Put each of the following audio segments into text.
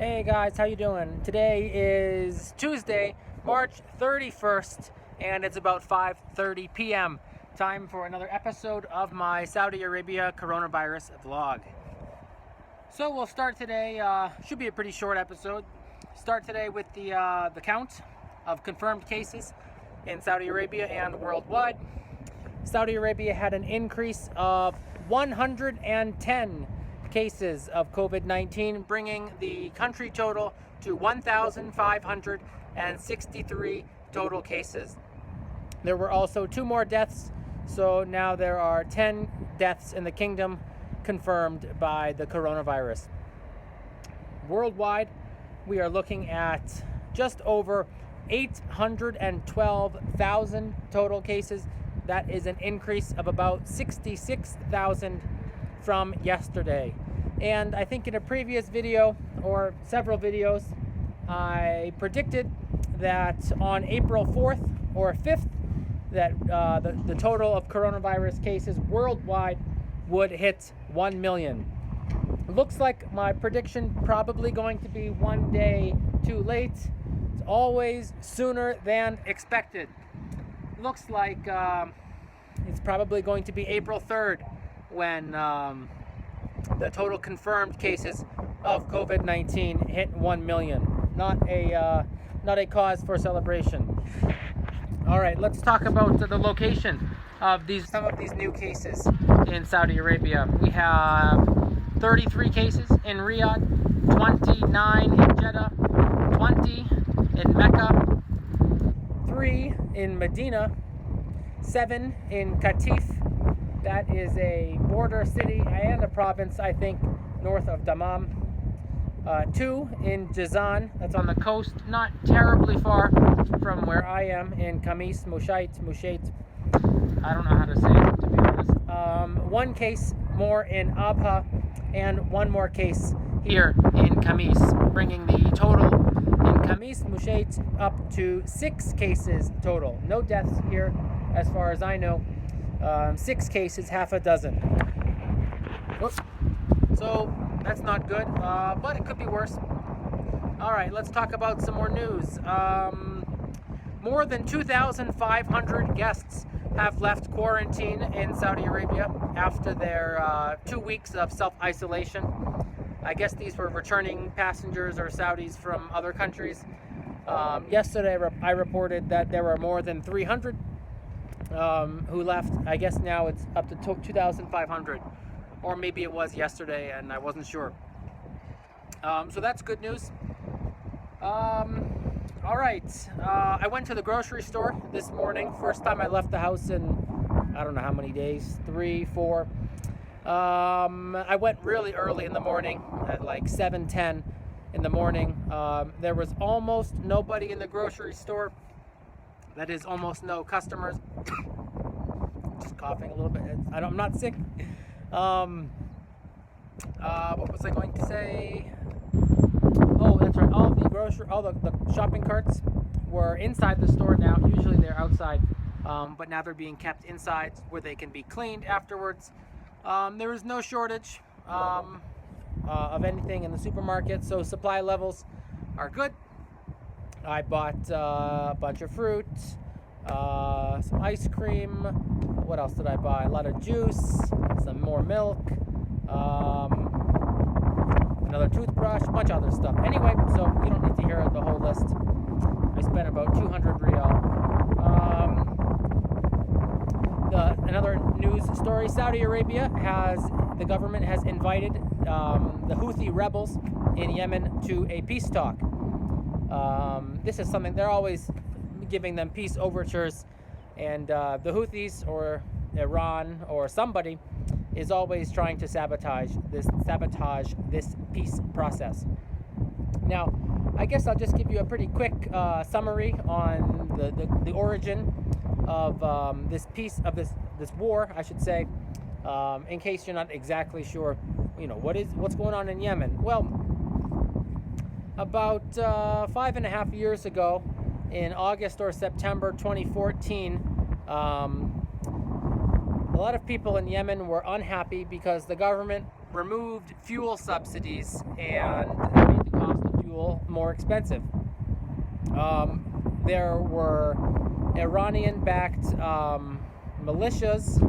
Hey guys, how you doing? Today is Tuesday, March 31st, and it's about 5:30 p.m. Time for another episode of my Saudi Arabia coronavirus vlog. So we'll start today, should be a pretty short episode. Start today with the count of confirmed cases in Saudi Arabia and worldwide. Saudi Arabia had an increase of 110 cases of COVID-19, bringing the country total to 1,563 total cases. There were also 2 more deaths, so now there are 10 deaths in the kingdom confirmed by the coronavirus. Worldwide, we are looking at just over 812,000 total cases. That is an increase of about 66,000 from yesterday. And I think in a previous video or several videos, I predicted that on April 4th or 5th that the total of coronavirus cases worldwide would hit 1 million. Looks like my prediction probably going to be one day too late. It's always sooner than expected. Looks like it's probably going to be April 3rd when the total confirmed cases of COVID-19 hit 1 million. Not a cause for celebration. All right, let's talk about the location of some of these new cases in Saudi Arabia. We have 33 cases in Riyadh, 29 in Jeddah, 20 in Mecca, 3 in Medina, 7 in Qatif. That is a border city and a province, I think, north of Dammam. 2 in Jazan, that's on the coast, not terribly far from where I am in Khamis Mushait. I don't know how to say it, to be honest. 1 case more in Abha, and 1 more case here in Khamis, bringing the total in Khamis Mushait up to 6 cases total. No deaths here, as far as I know. 6 cases, half a dozen. Whoops. So that's not good, but it could be worse. All right, let's talk about some more news. More than 2,500 guests have left quarantine in Saudi Arabia after their 2 weeks of self-isolation. I guess these were returning passengers or Saudis from other countries. Yesterday I reported that there were more than 300 who left. I guess now it's up to 2,500, or maybe it was yesterday and I wasn't sure. So that's good news. All right, I went to the grocery store this morning. First time I left the house in I don't know how many days, 3, 4. I went really early in the morning at like 7:10 in the morning. There was almost nobody in the grocery store. That is almost no customers. Just coughing a little bit. I'm not sick. What was I going to say? Oh, that's right. All the shopping carts were inside the store now. Usually they're outside, but now they're being kept inside where they can be cleaned afterwards. There is no shortage of anything in the supermarket, so supply levels are good. I bought a bunch of fruit, some ice cream. What else did I buy? A lot of juice, some more milk, another toothbrush, a bunch of other stuff. Anyway, so you don't need to hear the whole list. I spent about 200 riyal. Another news story: Saudi Arabia the government has invited the Houthi rebels in Yemen to a peace talk. This is something they're always giving them peace overtures, and the Houthis or Iran or somebody is always trying to sabotage this peace process. Now, I guess I'll just give you a pretty quick summary on the origin of this war, I should say, in case you're not exactly sure, what's going on in Yemen. Well, about 5.5 years ago, in August or September 2014, a lot of people in Yemen were unhappy because the government removed fuel subsidies and made the cost of fuel more expensive. There were Iranian-backed militias,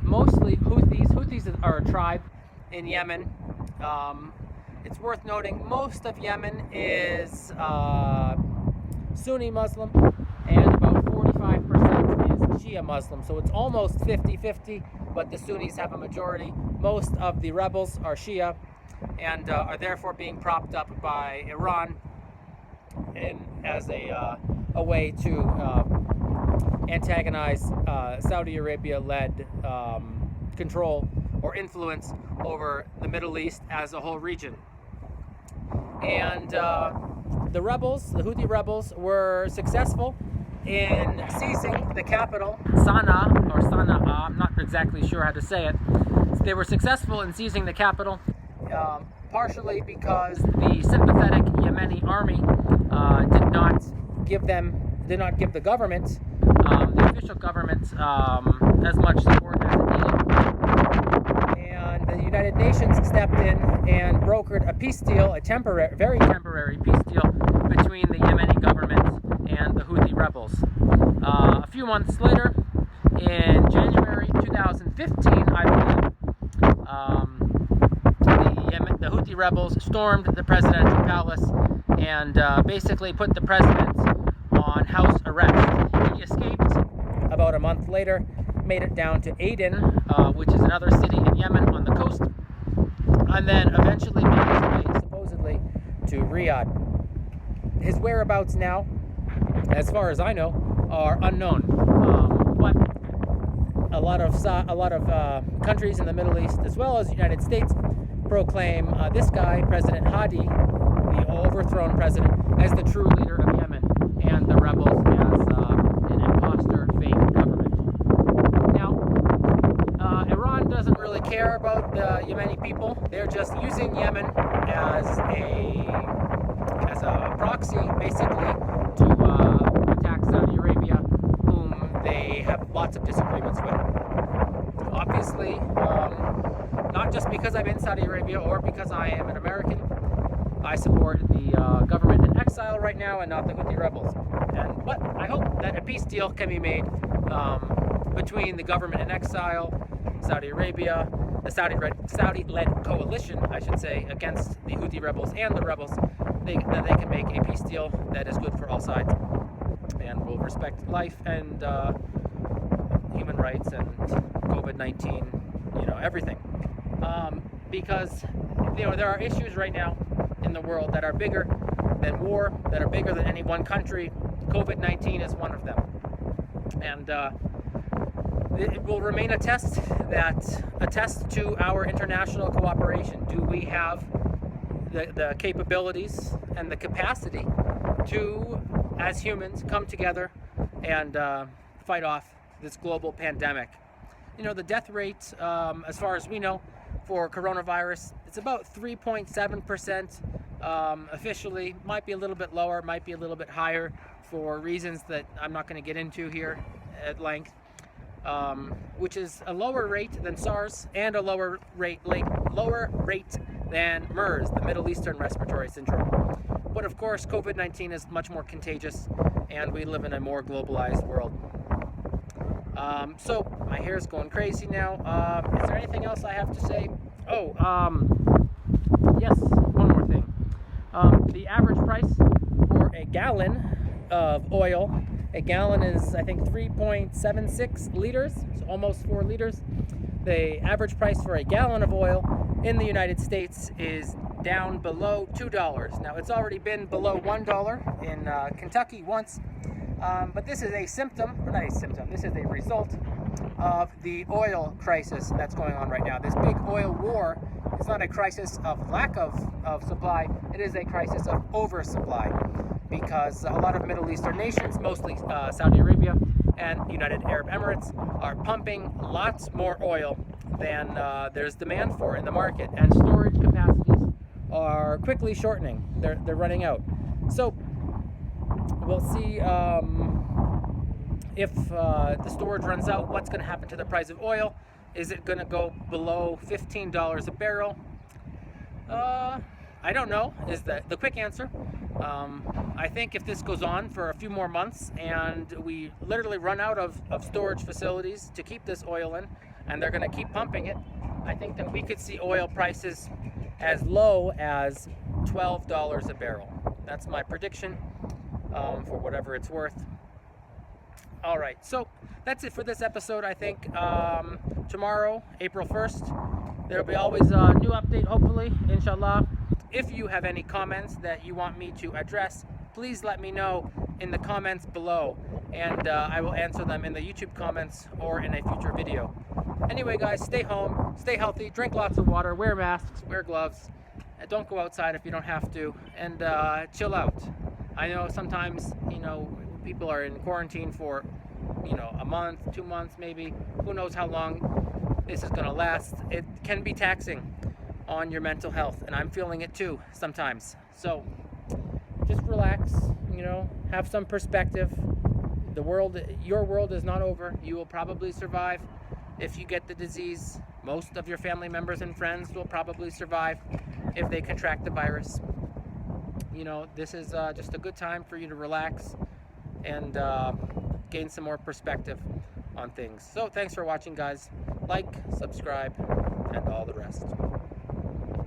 mostly Houthis. Houthis are a tribe in Yemen. It's worth noting most of Yemen is Sunni Muslim, and about 45% is Shia Muslim. So it's almost 50-50, but the Sunnis have a majority. Most of the rebels are Shia and are therefore being propped up by Iran as a way to antagonize Saudi Arabia-led control or influence over the Middle East as a whole region. And the Houthi rebels, were successful in seizing the capital, Sana'a. I'm not exactly sure how to say it. They were successful in seizing the capital, partially because the sympathetic Yemeni army did not give the government, the official government, as much support as it needed. And the United Nations stepped in and brokered a peace deal, a very temporary peace deal between the Yemeni government and the Houthi rebels. A few months later, in January 2015, I believe, the Houthi rebels stormed the presidential palace and basically put the president on house arrest. He escaped about a month later, made it down to Aden, which is another city in Yemen on the coast, and then eventually made his way, supposedly, to Riyadh. His whereabouts now, as far as I know, are unknown. But a lot of countries in the Middle East, as well as the United States, proclaim this guy, President Hadi, the overthrown president, as the true leader of Yemen, and the rebels as an imposter fake government. Now, Iran doesn't really care about the Yemeni people. They're just using Yemen as a proxy, basically, to attack Saudi Arabia, whom they have lots of disagreements with. Obviously, not just because I'm in Saudi Arabia or because I am an American, I support the government in exile right now and not the Houthi rebels. But I hope that a peace deal can be made between the government in exile, Saudi Arabia, the Saudi-led coalition, I should say, against the Houthi rebels and the rebels, that they can make a peace deal that is good for all sides and will respect life and human rights and COVID-19, everything. Because there are issues right now in the world that are bigger than war, that are bigger than any one country. COVID-19 is one of them, and it will remain a test to our international cooperation. Do we have the capabilities and the capacity to, as humans, come together and fight off this global pandemic? The death rate, as far as we know, for coronavirus, it's about 3.7% officially. Might be a little bit lower, might be a little bit higher for reasons that I'm not going to get into here at length, which is a lower rate than SARS and a lower rate than MERS, the Middle Eastern Respiratory Syndrome. But of course, COVID-19 is much more contagious, and we live in a more globalized world. So my hair is going crazy now. Is there anything else I have to say? Yes, one more thing. The average price for a gallon of oil, a gallon is, I think, 3.76 liters, so almost 4 liters. The average price for a gallon of oil in the United States is down below $2. Now, it's already been below $1 in Kentucky once. But this is a symptom, or not a symptom, this is a result of the oil crisis that's going on right now. This big oil war is not a crisis of lack of supply, it is a crisis of oversupply, because a lot of Middle Eastern nations, mostly Saudi Arabia and United Arab Emirates, are pumping lots more oil than there's demand for in the market, and storage capacities are quickly shortening. They're running out. So we'll see if the storage runs out, what's going to happen to the price of oil. Is it going to go below $15 a barrel? I don't know is the quick answer. I think if this goes on for a few more months and we literally run out of storage facilities to keep this oil in, and they're going to keep pumping it, I think that we could see oil prices as low as $12 a barrel. That's my prediction, for whatever it's worth. All right, so that's it for this episode. I think tomorrow, April 1st, there'll be always a new update, hopefully, inshallah. If you have any comments that you want me to address, please let me know in the comments below, and I will answer them in the YouTube comments or in a future video. Anyway, guys, stay home, stay healthy, drink lots of water, wear masks, wear gloves, and don't go outside if you don't have to, and chill out. I know sometimes, people are in quarantine for, a month, 2 months maybe. Who knows how long this is going to last. It can be taxing on your mental health, and I'm feeling it too sometimes. So just relax, have some perspective. Your world is not over. You will probably survive. If you get the disease, most of your family members and friends will probably survive if they contract the virus. This is just a good time for you to relax and gain some more perspective on things. So thanks for watching, guys. Like, subscribe, and all the rest.